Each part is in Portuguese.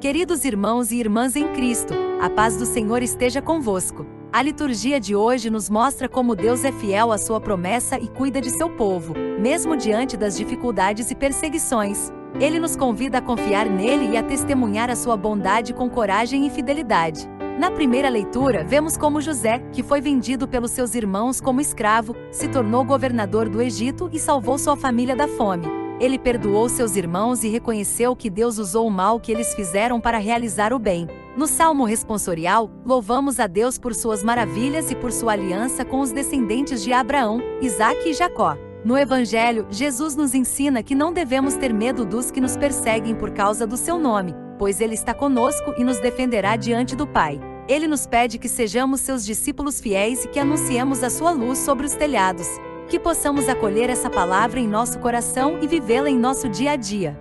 Queridos irmãos e irmãs em Cristo, a paz do Senhor esteja convosco. A liturgia de hoje nos mostra como Deus é fiel à sua promessa e cuida de seu povo, mesmo diante das dificuldades e perseguições. Ele nos convida a confiar nele e a testemunhar a sua bondade com coragem e fidelidade. Na primeira leitura, vemos como José, que foi vendido pelos seus irmãos como escravo, se tornou governador do Egito e salvou sua família da fome. Ele perdoou seus irmãos e reconheceu que Deus usou o mal que eles fizeram para realizar o bem. No Salmo responsorial, louvamos a Deus por suas maravilhas e por sua aliança com os descendentes de Abraão, Isaque e Jacó. No Evangelho, Jesus nos ensina que não devemos ter medo dos que nos perseguem por causa do seu nome, pois Ele está conosco e nos defenderá diante do Pai. Ele nos pede que sejamos seus discípulos fiéis e que anunciemos a sua luz sobre os telhados. Que possamos acolher essa palavra em nosso coração e vivê-la em nosso dia a dia.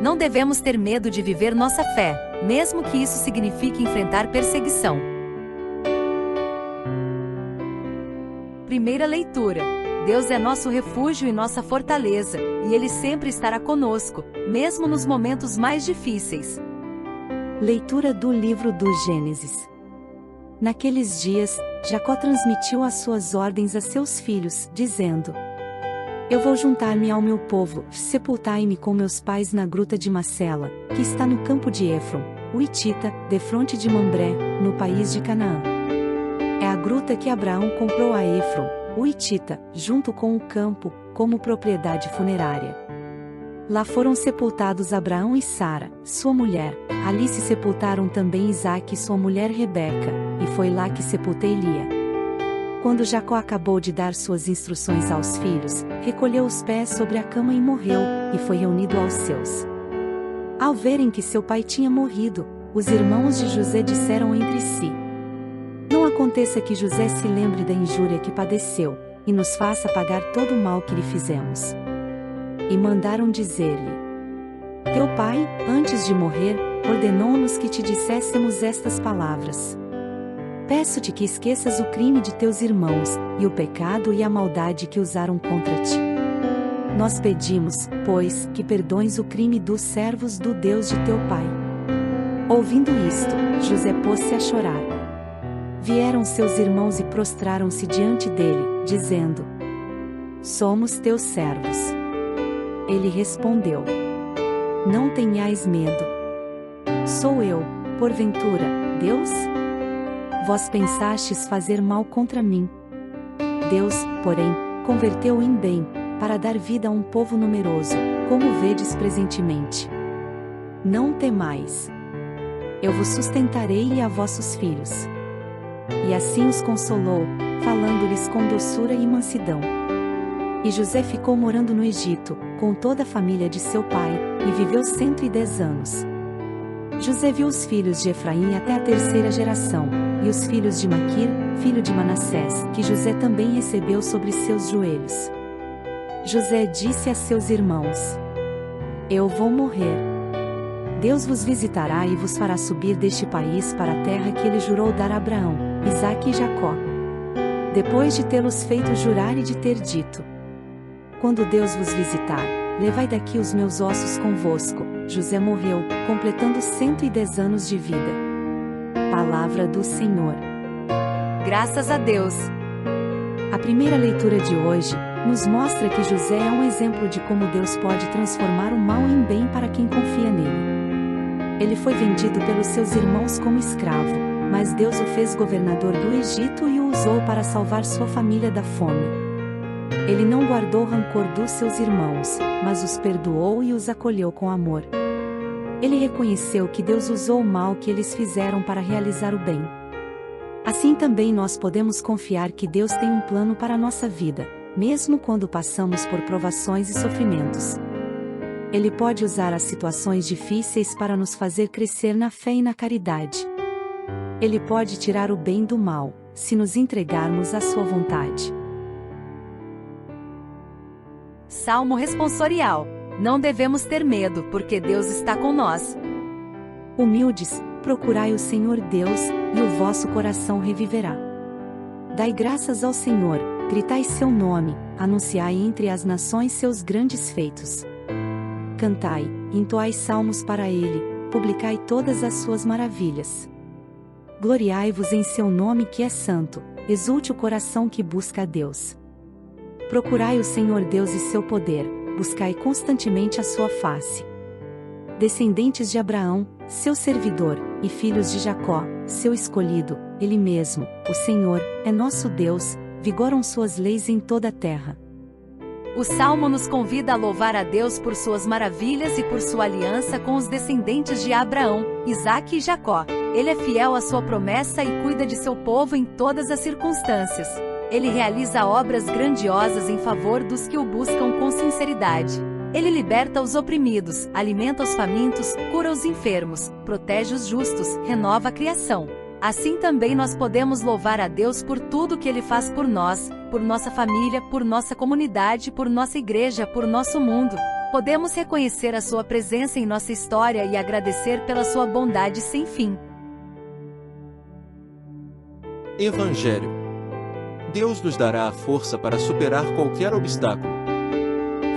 Não devemos ter medo de viver nossa fé, mesmo que isso signifique enfrentar perseguição. Primeira leitura. Deus é nosso refúgio e nossa fortaleza, e Ele sempre estará conosco, mesmo nos momentos mais difíceis. Leitura do livro do Gênesis. Naqueles dias, Jacó transmitiu as suas ordens a seus filhos, dizendo: Eu vou juntar-me ao meu povo, sepultai-me com meus pais na gruta de Macela, que está no campo de Éfron, o Hitita, defronte de Mambré, no país de Canaã. É a gruta que Abraão comprou a Éfron, o Hitita, junto com o campo, como propriedade funerária. Lá foram sepultados Abraão e Sara, sua mulher. Ali se sepultaram também Isaque e sua mulher Rebeca, e foi lá que sepultei Lia. Quando Jacó acabou de dar suas instruções aos filhos, recolheu os pés sobre a cama e morreu, e foi reunido aos seus. Ao verem que seu pai tinha morrido, os irmãos de José disseram entre si: Não aconteça que José se lembre da injúria que padeceu, e nos faça pagar todo o mal que lhe fizemos. E mandaram dizer-lhe: Teu pai, antes de morrer, ordenou-nos que te disséssemos estas palavras. Peço-te que esqueças o crime de teus irmãos, e o pecado e a maldade que usaram contra ti. Nós pedimos, pois, que perdoes o crime dos servos do Deus de teu pai. Ouvindo isto, José pôs-se a chorar. Vieram seus irmãos e prostraram-se diante dele, dizendo: Somos teus servos. Ele respondeu: Não tenhais medo. Sou eu, porventura, Deus? Vós pensastes fazer mal contra mim. Deus, porém, converteu em bem, para dar vida a um povo numeroso, como vedes presentemente. Não temais. Eu vos sustentarei e a vossos filhos. E assim os consolou, falando-lhes com doçura e mansidão. E José ficou morando no Egito, com toda a família de seu pai, e viveu 110 anos. José viu os filhos de Efraim até a terceira geração, e os filhos de Maquir, filho de Manassés, que José também recebeu sobre seus joelhos. José disse a seus irmãos: Eu vou morrer. Deus vos visitará e vos fará subir deste país para a terra que ele jurou dar a Abraão, Isaque e Jacó. Depois de tê-los feito jurar e de ter dito: Quando Deus vos visitar, levai daqui os meus ossos convosco. José morreu, completando 110 anos de vida. Palavra do Senhor. Graças a Deus. A primeira leitura de hoje nos mostra que José é um exemplo de como Deus pode transformar o mal em bem para quem confia nele. Ele foi vendido pelos seus irmãos como escravo, mas Deus o fez governador do Egito e o usou para salvar sua família da fome. Ele não guardou rancor dos seus irmãos, mas os perdoou e os acolheu com amor. Ele reconheceu que Deus usou o mal que eles fizeram para realizar o bem. Assim também nós podemos confiar que Deus tem um plano para a nossa vida, mesmo quando passamos por provações e sofrimentos. Ele pode usar as situações difíceis para nos fazer crescer na fé e na caridade. Ele pode tirar o bem do mal, se nos entregarmos à sua vontade. Salmo responsorial. Não devemos ter medo, porque Deus está com nós. Humildes, procurai o Senhor Deus, e o vosso coração reviverá. Dai graças ao Senhor, gritai seu nome, anunciai entre as nações seus grandes feitos. Cantai, entoai salmos para ele, publicai todas as suas maravilhas. Gloriai-vos em seu nome que é santo, exulte o coração que busca a Deus. Procurai o Senhor Deus e seu poder, buscai constantemente a sua face. Descendentes de Abraão, seu servidor, e filhos de Jacó, seu escolhido, ele mesmo, o Senhor, é nosso Deus, vigoram suas leis em toda a terra. O Salmo nos convida a louvar a Deus por suas maravilhas e por sua aliança com os descendentes de Abraão, Isaque e Jacó. Ele é fiel à sua promessa e cuida de seu povo em todas as circunstâncias. Ele realiza obras grandiosas em favor dos que o buscam com sinceridade. Ele liberta os oprimidos, alimenta os famintos, cura os enfermos, protege os justos, renova a criação. Assim também nós podemos louvar a Deus por tudo que Ele faz por nós, por nossa família, por nossa comunidade, por nossa igreja, por nosso mundo. Podemos reconhecer a Sua presença em nossa história e agradecer pela Sua bondade sem fim. Evangelho. Deus nos dará a força para superar qualquer obstáculo.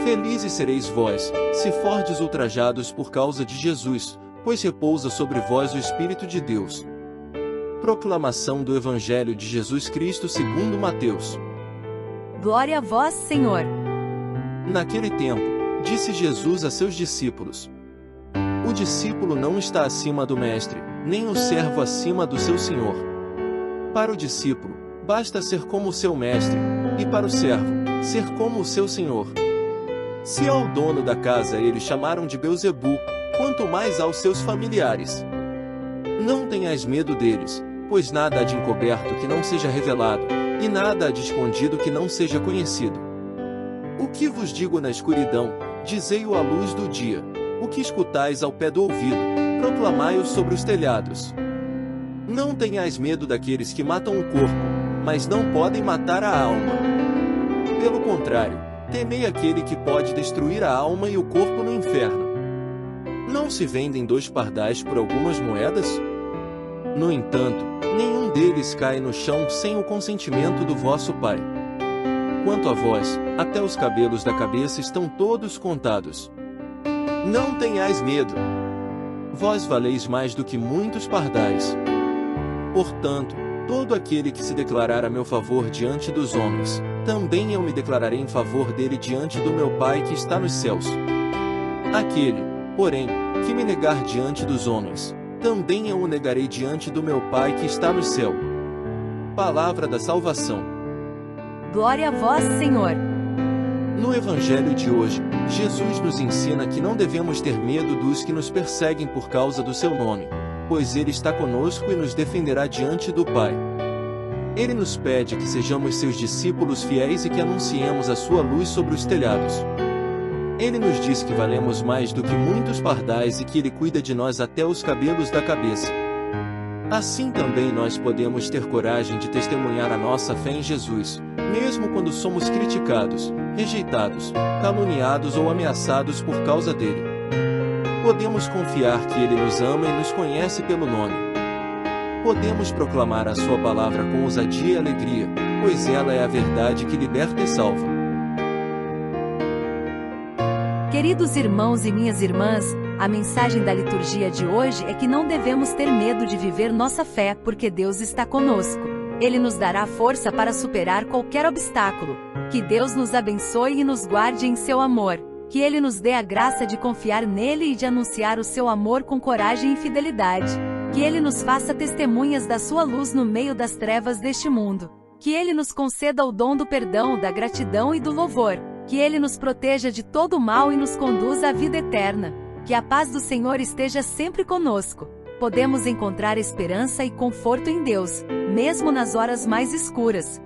Felizes sereis vós, se fordes ultrajados por causa de Jesus, pois repousa sobre vós o Espírito de Deus. Proclamação do Evangelho de Jesus Cristo segundo Mateus. Glória a vós, Senhor. Naquele tempo, disse Jesus a seus discípulos: O discípulo não está acima do mestre, nem o servo acima do seu senhor. Para o discípulo, basta ser como o seu mestre, e para o servo, ser como o seu senhor. Se ao dono da casa eles chamaram de Beelzebu, quanto mais aos seus familiares. Não tenhais medo deles, pois nada há de encoberto que não seja revelado, e nada há de escondido que não seja conhecido. O que vos digo na escuridão, dizei-o à luz do dia. O que escutais ao pé do ouvido, proclamai-o sobre os telhados. Não tenhais medo daqueles que matam o corpo, mas não podem matar a alma. Pelo contrário, temei aquele que pode destruir a alma e o corpo no inferno. Não se vendem 2 pardais por algumas moedas? No entanto, nenhum deles cai no chão sem o consentimento do vosso Pai. Quanto a vós, até os cabelos da cabeça estão todos contados. Não tenhais medo. Vós valeis mais do que muitos pardais. Portanto, todo aquele que se declarar a meu favor diante dos homens, também eu me declararei em favor dele diante do meu Pai que está nos céus. Aquele, porém, que me negar diante dos homens, também eu o negarei diante do meu Pai que está no céu. Palavra da salvação. Glória a vós, Senhor. No Evangelho de hoje, Jesus nos ensina que não devemos ter medo dos que nos perseguem por causa do seu nome, pois Ele está conosco e nos defenderá diante do Pai. Ele nos pede que sejamos seus discípulos fiéis e que anunciemos a sua luz sobre os telhados. Ele nos diz que valemos mais do que muitos pardais e que Ele cuida de nós até os cabelos da cabeça. Assim também nós podemos ter coragem de testemunhar a nossa fé em Jesus, mesmo quando somos criticados, rejeitados, caluniados ou ameaçados por causa dele. Podemos confiar que Ele nos ama e nos conhece pelo nome. Podemos proclamar a sua palavra com ousadia e alegria, pois ela é a verdade que liberta e salva. Queridos irmãos e minhas irmãs, a mensagem da liturgia de hoje é que não devemos ter medo de viver nossa fé, porque Deus está conosco. Ele nos dará força para superar qualquer obstáculo. Que Deus nos abençoe e nos guarde em seu amor. Que Ele nos dê a graça de confiar nele e de anunciar o seu amor com coragem e fidelidade. Que Ele nos faça testemunhas da sua luz no meio das trevas deste mundo. Que Ele nos conceda o dom do perdão, da gratidão e do louvor. Que Ele nos proteja de todo o mal e nos conduza à vida eterna. Que a paz do Senhor esteja sempre conosco. Podemos encontrar esperança e conforto em Deus, mesmo nas horas mais escuras.